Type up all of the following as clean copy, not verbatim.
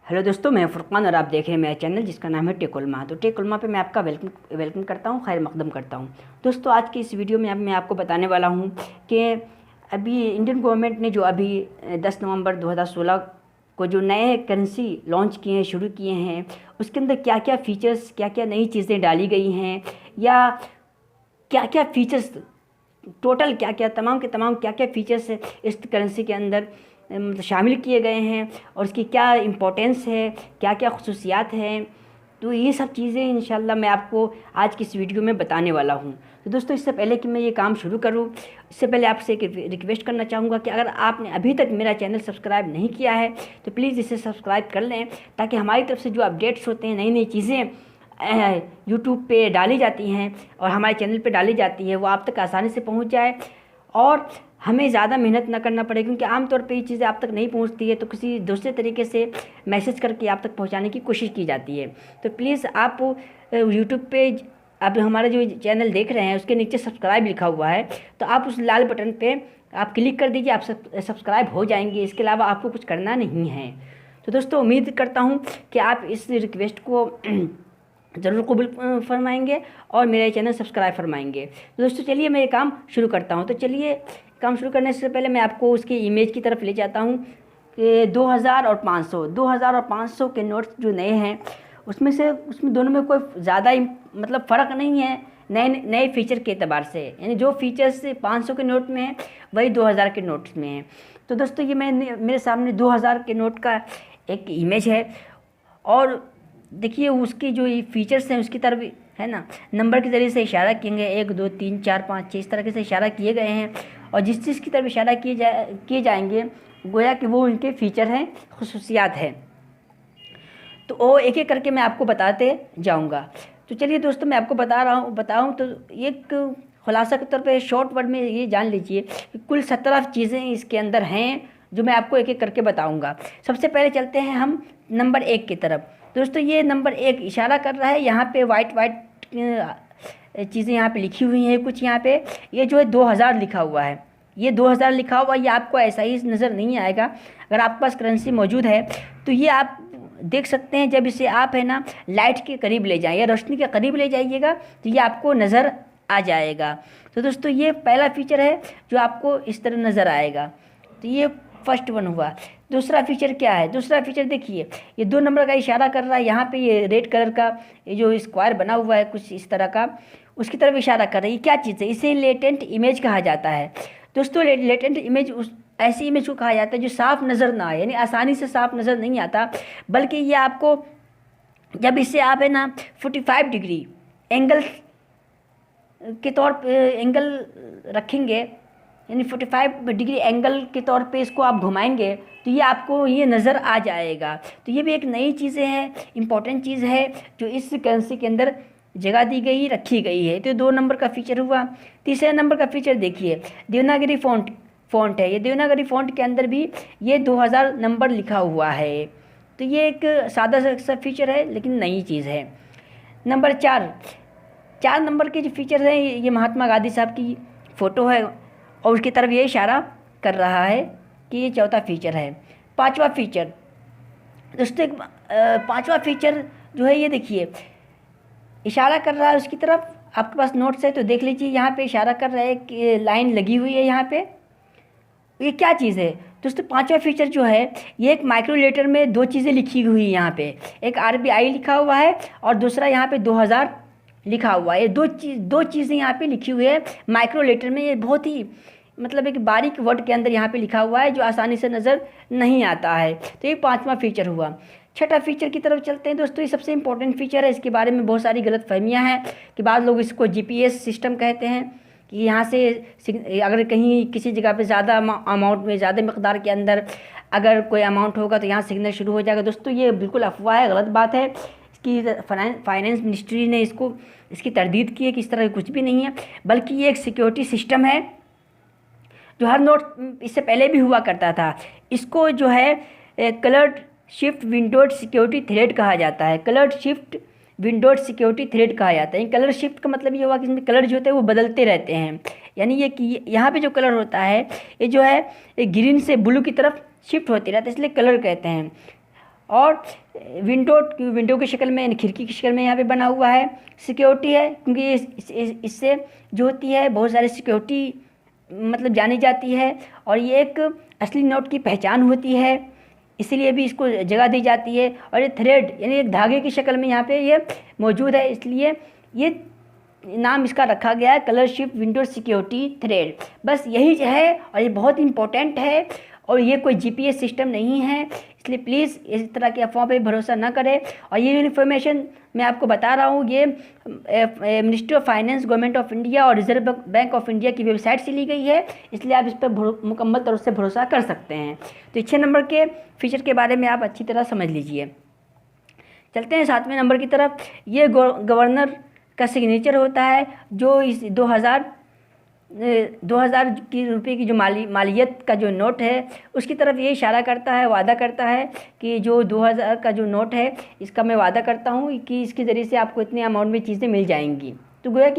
Hello दोस्तों, मैं फुरकान और आप देख रहे हैं मेरा चैनल जिसका नाम है टेक उलमा। तो टेक उलमा पे मैं आपका वेलकम करता हूँ, खैर मकदम करता हूँ। दोस्तों, आज की इस वीडियो में मैं आपको बताने वाला हूँ कि अभी इंडियन गवर्नमेंट ने जो अभी 10 नवंबर 2016 को जो नए करेंसी लॉन्च किए हैं, शुरू किए हैं, उसके अंदर क्या क्या फ़ीचर्स, क्या क्या नई चीज़ें डाली गई हैं, या क्या क्या फ़ीचर्स टोटल क्या क्या तमाम के तमाम क्या क्या फ़ीचर्स इस करेंसी के अंदर शामिल किए गए हैं और इसकी क्या इम्पोर्टेंस है, क्या क्या ख़ुसूसियात हैं। तो ये सब चीज़ें इंशाल्लाह मैं आपको आज की इस वीडियो में बताने वाला हूँ। तो दोस्तों, इससे पहले कि मैं ये काम शुरू करूँ, इससे पहले आपसे एक रिक्वेस्ट करना चाहूँगा कि अगर आपने अभी तक मेरा चैनल सब्सक्राइब नहीं किया है तो प्लीज़ इसे सब्सक्राइब कर लें, ताकि हमारी तरफ से जो अपडेट्स होते हैं, नई नई चीज़ें यूट्यूब पे डाली जाती हैं और हमारे चैनल पे डाली जाती है, वो आप तक आसानी से पहुंच जाए और हमें ज़्यादा मेहनत ना करना पड़े। क्योंकि आमतौर पे ये चीज़ें आप तक नहीं पहुंचती है तो किसी दूसरे तरीके से मैसेज करके आप तक पहुंचाने की कोशिश की जाती है। तो प्लीज़ आप यूट्यूब पे आप हमारा जो चैनल देख रहे हैं उसके नीचे सब्सक्राइब लिखा हुआ है, तो आप उस लाल बटन पे आप क्लिक कर दीजिए, आप सब्सक्राइब हो जाएंगे। इसके अलावा आपको कुछ करना नहीं है। तो दोस्तों, उम्मीद करता हूँ कि आप इस रिक्वेस्ट को ज़रूर कबूल फरमाएंगे और मेरा चैनल सब्सक्राइब फरमाएंगे। तो दोस्तों, चलिए मैं ये काम शुरू करता हूँ। तो चलिए, काम शुरू करने से पहले मैं आपको उसकी इमेज की तरफ ले जाता हूँ कि 2000 और 500 के नोट्स जो नए हैं उसमें दोनों में कोई ज़्यादा मतलब फ़र्क नहीं है नए नए फीचर के एतबार से। यानी जो फीचर्स 500 के नोट में है वही 2000 के नोट्स में है। तो दोस्तों, ये मेरे सामने 2000 के नोट का एक इमेज है और देखिए उसकी जो ये फीचर्स हैं उसकी तरफ है ना, नंबर के ज़रिए से इशारा किए 1 2 3 4 5 6 इस तरह से इशारा किए गए हैं और जिस चीज़ की तरफ इशारा किए जाएंगे गोया कि वो उनके फ़ीचर हैं, खुसूसियात हैं। तो वो एक एक करके मैं आपको बताते जाऊंगा। तो चलिए दोस्तों, मैं आपको बताऊं तो एक खुलासा के तौर पे शॉर्ट वर्ड में ये जान लीजिए कि कुल 17 चीज़ें इसके अंदर हैं जो मैं आपको एक एक करके बताऊंगा। सबसे पहले चलते हैं हम नंबर 1 की तरफ। दोस्तों, ये नंबर 1 इशारा कर रहा है, यहाँ पे वाइट चीज़ें यहाँ पे लिखी हुई हैं कुछ। यहाँ पे ये जो है 2000 लिखा हुआ है, ये 2000 लिखा हुआ, ये आपको ऐसा ही नज़र नहीं आएगा। अगर आपके पास करेंसी मौजूद है तो ये आप देख सकते हैं, जब इसे आप है ना लाइट के करीब ले जाएं या रोशनी के करीब ले जाइएगा तो ये आपको नज़र आ जाएगा। तो दोस्तों, ये पहला फीचर है जो आपको इस तरह नज़र आएगा। तो ये फर्स्ट वन हुआ। दूसरा फीचर क्या है? दूसरा फीचर देखिए, ये 2 नंबर का इशारा कर रहा है, यहाँ पे ये रेड कलर का ये जो स्क्वायर बना हुआ है कुछ इस तरह का, उसकी तरफ इशारा कर रही है। क्या चीज़ है? इसे लेटेंट इमेज कहा जाता है। दोस्तों, लेटेंट इमेज ऐसी इमेज को कहा जाता है जो साफ नज़र ना आए, यानी आसानी से साफ नज़र नहीं आता, बल्कि ये आपको जब इसे आप है ना 45 डिग्री एंगल के तौर पे एंगल रखेंगे, यानी 45 डिग्री एंगल के तौर पे इसको आप घुमाएंगे तो ये आपको ये नज़र आ जाएगा। तो ये भी एक नई चीज़ें हैं, इम्पॉर्टेंट चीज़ है जो इस करेंसी के अंदर जगह दी गई, रखी गई है। तो 2 नंबर का फीचर हुआ। तीसरे नंबर का फीचर देखिए, देवनागरी फ़ॉन्ट है। ये देवनागरी फ़ॉन्ट के अंदर भी ये 2000 नंबर लिखा हुआ है। तो ये एक सादा सा फीचर है लेकिन नई चीज़ है। नंबर 4 नंबर के जो फीचर हैं, ये महात्मा गांधी साहब की फ़ोटो है और उसकी तरफ ये इशारा कर रहा है कि ये चौथा फीचर है। 5वां फीचर दोस्तों, 5वां फीचर जो है ये देखिए इशारा कर रहा है उसकी तरफ। आपके पास नोट्स है तो देख लीजिए, यहाँ पे इशारा कर रहा है कि लाइन लगी हुई है यहाँ पे। ये क्या चीज़ है दोस्तों? 5वां फीचर जो है ये एक माइक्रो लेटर में 2 चीज़ें लिखी हुई है यहाँ पे, एक RBI लिखा हुआ है और दूसरा यहाँ पे 2000 लिखा हुआ है। ये दो चीज़ें यहाँ पे लिखी हुई है माइक्रो लेटर में। ये बहुत ही मतलब एक बारीक वर्ड के अंदर यहाँ पे लिखा हुआ है जो आसानी से नज़र नहीं आता है। तो ये 5वां फीचर हुआ। 6ठा फीचर की तरफ चलते हैं दोस्तों। ये सबसे इंपॉर्टेंट फीचर है, इसके बारे में बहुत सारी गलतफहमियाँ हैं कि बाद लोग इसको GPS सिस्टम कहते हैं कि यहाँ से अगर कहीं किसी जगह पे ज़्यादा अमाउंट में, ज़्यादा मकदार के अंदर अगर कोई अमाउंट होगा तो यहाँ सिग्नल शुरू हो जाएगा। दोस्तों, ये बिल्कुल अफवाह है, गलत बात है। इसकी फाइनेंस मिनिस्ट्री ने इसकी तरदीद की है कि इस तरह कुछ भी नहीं है, बल्कि ये एक सिक्योरिटी सिस्टम है जो हर नोट इससे पहले भी हुआ करता था। इसको जो है coloured shift windowed security thread कहा जाता है। Coloured shift windowed security thread कहा जाता है। कलर शिफ्ट का मतलब ये हुआ कि इसमें कलर जो होते हैं वो बदलते रहते हैं। यानी ये कि यहाँ पे जो कलर होता है ये जो है ये ग्रीन से ब्लू की तरफ शिफ्ट होती रहता है, इसलिए कलर कहते हैं। और विंडो की शक्ल में यानी खिड़की की शक्ल में यहाँ पे बना हुआ है। सिक्योरिटी है क्योंकि इससे जो होती है बहुत सारी सिक्योरिटी मतलब जानी जाती है, और ये एक असली नोट की पहचान होती है, इसीलिए भी इसको जगह दी जाती है। और ये थ्रेड यानी एक धागे की शक्ल में यहाँ पे ये मौजूद है, इसलिए ये नाम इसका रखा गया है कलरशिप विंडो सिक्योरिटी थ्रेड। बस यही है और ये बहुत इंपॉर्टेंट है, और ये कोई जीपीएस सिस्टम नहीं है, इसलिए प्लीज़ इस तरह की अफवाह पे भरोसा ना करें। और ये इन्फॉर्मेशन मैं आपको बता रहा हूँ ये ministry of finance, government of India और रिजर्व बैंक ऑफ इंडिया की वेबसाइट से ली गई है, इसलिए आप इस पर मुकम्मल तौर से भरोसा कर सकते हैं। तो 6 नंबर के फीचर के बारे में आप अच्छी तरह समझ लीजिए। चलते हैं 7वें नंबर की तरफ। ये गवर्नर का सिग्नेचर होता है, जो इस 2000 की रुपये की जो मालियत का जो नोट है उसकी तरफ ये इशारा करता है, वादा करता है कि जो 2000 का जो नोट है इसका मैं वादा करता हूँ कि इसके ज़रिए से आपको इतने अमाउंट में चीज़ें मिल जाएंगी। तो गोया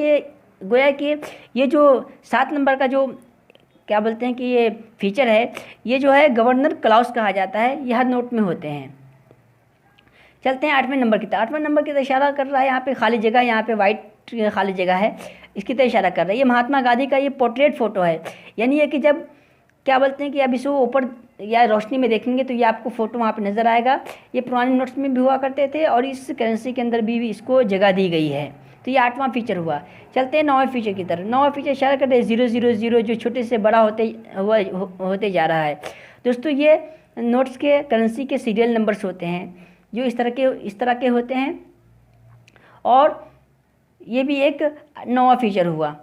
कि ये जो 7 नंबर का जो क्या बोलते हैं कि ये फीचर है, ये जो है गवर्नर क्लॉज कहा जाता है, ये हर नोट में होते हैं। चलते हैं 8वें नंबर की तरफ। 8वें नंबर की तरफ इशारा कर रहा है, यहाँ पे खाली जगह, यहाँ पे वाइट खाली जगह है, इसकी तरफ इशारा कर रहा है। ये महात्मा गांधी का ये पोर्ट्रेट फ़ोटो है, यानी ये कि जब क्या बोलते हैं कि अब इसको ऊपर या रोशनी में देखेंगे तो ये आपको फ़ोटो वहाँ पे नज़र आएगा। ये पुराने नोट्स में भी हुआ करते थे और इस करेंसी के अंदर भी इसको जगह दी गई है। तो ये 8वां फीचर हुआ। चलते हैं 9वें फीचर की तरफ। 9वां फीचर इशारा करते हैं 000 जो छोटे से बड़ा होते जा रहा है। दोस्तों ये नोट्स के करेंसी के सीरियल नंबर्स होते हैं जो इस तरह के होते हैं, और ये भी एक 9वां फीचर हुआ।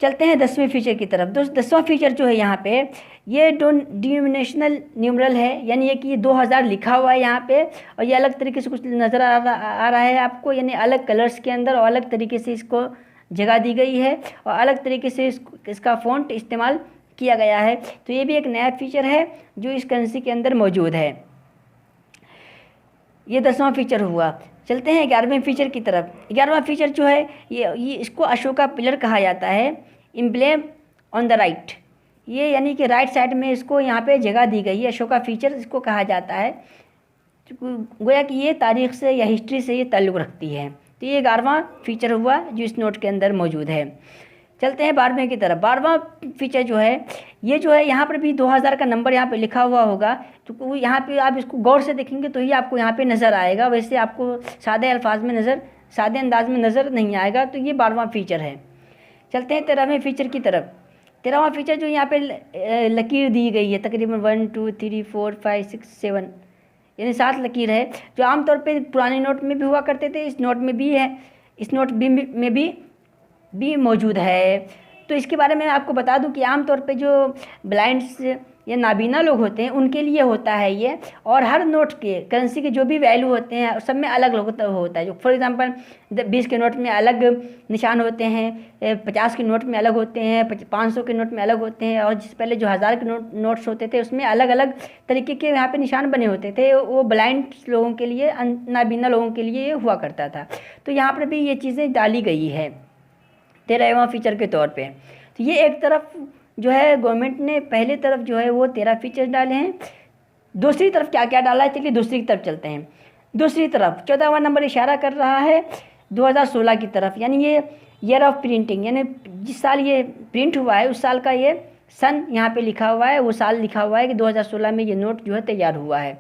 चलते हैं 10वें फीचर की तरफ। दोस्त 10वां फीचर जो है यहाँ पे ये डिनोमिनेशनल न्यूमरल है, यानी ये कि ये 2000 लिखा हुआ है यहाँ पे, और ये अलग तरीके से कुछ नज़र आ रहा है आपको, यानी अलग कलर्स के अंदर और अलग तरीके से इसको जगह दी गई है और अलग तरीके से इसका फ़ॉन्ट इस्तेमाल किया गया है। तो ये भी एक नया फीचर है जो इस करेंसी के अंदर मौजूद है। ये 10वां फीचर हुआ। चलते हैं 11वें फीचर की तरफ। 11वां फीचर जो है ये इसको अशोका पिलर कहा जाता है, एम्ब्लेम ऑन द राइट। ये यानी कि राइट साइड में इसको यहाँ पे जगह दी गई है, अशोका फीचर इसको कहा जाता है। गोया कि ये तारीख़ से या हिस्ट्री से ये ताल्लुक़ रखती है। तो ये 11वां फीचर हुआ जो इस नोट के अंदर मौजूद है। चलते हैं 12वें की तरफ। 12वां फीचर जो है ये जो है यहाँ पर भी 2000 का नंबर यहाँ पे लिखा हुआ होगा, तो यहाँ पे आप इसको गौर से देखेंगे तो ही आपको यहाँ पे नज़र आएगा, वैसे आपको सादे अंदाज में नज़र नहीं आएगा। तो ये 12वां फीचर है। चलते हैं 13वें फीचर की तरफ। 13वां फीचर जो यहाँ पे लकीर दी गई है, तकरीबन 1 2 3 4 5 6 7 यानी 7 लकीर है, जो आमतौर पर पुराने नोट में भी हुआ करते थे, इस नोट में भी है, इस नोट में भी मौजूद है। तो इसके बारे में आपको बता दूं कि आमतौर पे जो ब्लाइंड्स या नाबीना लोग होते हैं उनके लिए होता है ये, और हर नोट के करेंसी के जो भी वैल्यू होते हैं सब में अलग अलग होता है। जो फॉर एग्जांपल 20 के नोट में अलग निशान होते हैं, 50 के नोट में अलग होते हैं, 500 के नोट में अलग होते हैं, और जिस पहले जो 1000 के नोट्स होते थे उसमें अलग अलग तरीके के यहाँ पे निशान बने होते थे। वो ब्लाइंड लोगों के लिए, नाबीना लोगों के लिए हुआ करता था। तो यहाँ पर भी ये चीज़ें डाली गई है 13वां फीचर के तौर पे। तो ये एक तरफ जो है गवर्नमेंट ने पहले तरफ जो है वो 13 फीचर डाले हैं। दूसरी तरफ क्या क्या डाला है, चलिए दूसरी तरफ चलते हैं। दूसरी तरफ 14वां नंबर इशारा कर रहा है 2016 की तरफ, यानी ये ईयर ऑफ प्रिंटिंग, यानी जिस साल ये प्रिंट हुआ है उस साल का ये सन यहाँ पे लिखा हुआ है, वो साल लिखा हुआ है कि 2016 में ये नोट जो है तैयार हुआ है।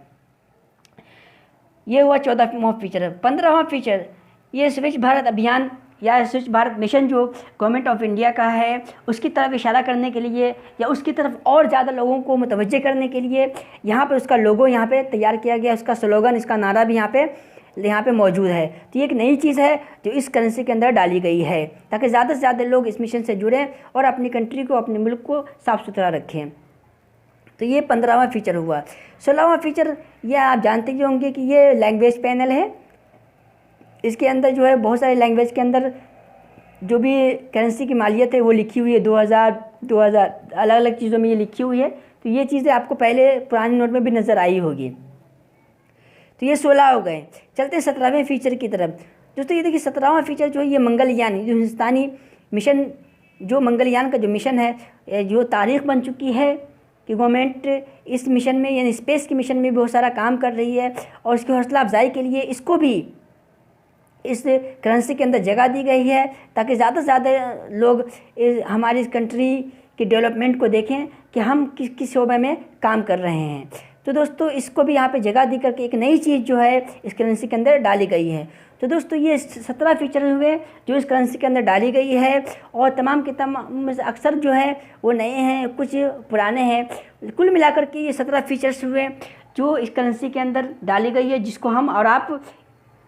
ये हुआ 14वां फीचर। 15वां फीचर ये स्वच्छ भारत अभियान या स्वच्छ भारत मिशन जो गवर्नमेंट ऑफ इंडिया का है उसकी तरफ इशारा करने के लिए या उसकी तरफ और ज़्यादा लोगों को मुतवज्जे करने के लिए यहाँ पे उसका लोगो यहाँ पे तैयार किया गया, उसका स्लोगन, इसका नारा भी यहाँ पे मौजूद है। तो ये एक नई चीज़ है जो इस करेंसी के अंदर डाली गई है ताकि ज़्यादा से ज़्यादा लोग इस मिशन से जुड़ें और अपनी कंट्री को, अपने मुल्क को साफ़ सुथरा रखें। तो ये 15वां फीचर हुआ। 16वां फीचर ये आप जानते ही होंगे कि ये लैंग्वेज पैनल है। इसके अंदर जो है बहुत सारे लैंग्वेज के अंदर जो भी करेंसी की मालियत है वो लिखी हुई है, 2000 अलग अलग चीज़ों में ये लिखी हुई है। तो ये चीज़ें आपको पहले पुराने नोट में भी नज़र आई होगी। तो ये 16 हो गए। चलते हैं 17वें फीचर की तरफ। दोस्तों ये देखिए 17वां फीचर जो है ये मंगलयान, जो हिंदुस्तानी मिशन, जो मंगलयान का जो मिशन है, जो तारीख बन चुकी है कि गवर्नमेंट इस मिशन में यानी स्पेस के मिशन में बहुत सारा काम कर रही है, और इसकी हौसला अफजाई के लिए इसको भी इस करेंसी के अंदर जगह दी गई है, ताकि ज़्यादा से ज़्यादा लोग हमारी इस कंट्री के डेवलपमेंट को देखें कि हम किस किस शोबे में काम कर रहे हैं। तो दोस्तों इसको भी यहाँ पे जगह दी करके एक नई चीज़ जो है इस करेंसी के अंदर डाली गई है। तो दोस्तों ये 17 फीचर हुए जो इस करेंसी के अंदर डाली गई है, और तमाम के तमाम अक्सर जो है वो नए हैं, कुछ पुराने हैं। कुल मिलाकर के ये 17 फीचर्स हुए जो इस करेंसी के अंदर डाली गई है, जिसको हम और आप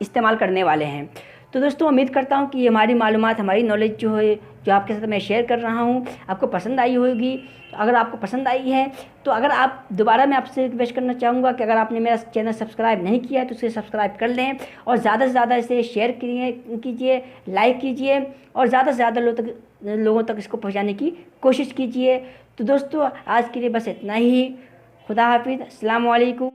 इस्तेमाल करने वाले हैं। तो दोस्तों उम्मीद करता हूँ कि हमारी मालूमात, हमारी नॉलेज जो है, जो आपके साथ मैं शेयर कर रहा हूँ, आपको पसंद आई होगी। अगर आपको पसंद आई है तो अगर आप दोबारा, मैं आपसे रिक्वेस्ट करना चाहूँगा कि अगर आपने मेरा चैनल सब्सक्राइब नहीं किया है तो उसे सब्सक्राइब कर लें, और ज़्यादा से ज़्यादा इसे शेयर कीजिए, लाइक कीजिए, और ज़्यादा से ज़्यादा लोगों तक इसको पहुँचाने की कोशिश कीजिए। तो दोस्तों आज के लिए बस इतना ही। खुदा हाफिज़, अस्सलाम वालेकुम।